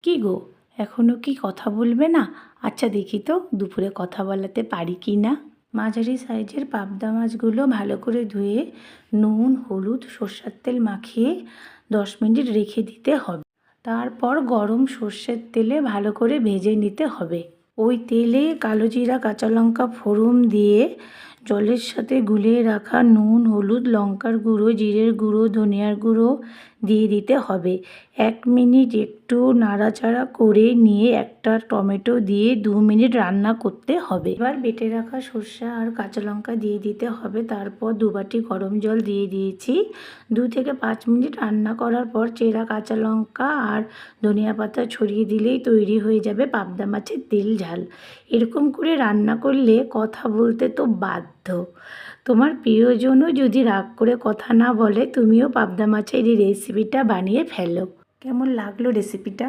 কি গো, এখনো কি কথা বলবে না? আচ্ছা দেখি তো দুপুরে কথা বলাতে পারি কি না। মাঝারি সাইজের পাবদা মাছগুলো ভালো করে ধুয়ে নুন, হলুদ, সর্ষের তেল মাখিয়ে 10 মিনিট রেখে দিতে হবে। তারপর গরম সর্ষের তেলে ভালো করে ভেজে নিতে হবে। ওই তেলে কালো জিরা, কাঁচা লঙ্কা ফোড়ন দিয়ে জলের সাথে গুলিয়ে রাখা নুন, হলুদ, লঙ্কার গুঁড়ো, জিরের গুঁড়ো, ধনিয়ার গুঁড়ো দিয়ে দিতে হবে। 1 মিনিট একটু নাড়াচাড়া করে নিয়ে একটা টমেটো দিয়ে 2 মিনিট রান্না করতে হবে। এবার বেটে রাখা সর্ষে আর কাঁচা লঙ্কা দিয়ে দিতে হবে। তারপর 2 বাটি গরম জল দিয়ে দিয়েছি। 2 থেকে 5 মিনিট রান্না করার পর চেরা কাঁচা লঙ্কা আর ধনিয়া পাতা ছড়িয়ে দিলেই তৈরি হয়ে যাবে পাবদা মাছের তেল ঝাল। এরকম করে রান্না করলে কথা বলতে তো বাধ্য। তোমার প্রিয়জনও যদি রাগ করে কথা না বলে, তুমিও পাবদা মাছের এই রেসিপিটা বানিয়ে ফেলো। কেমন লাগলো রেসিপিটা?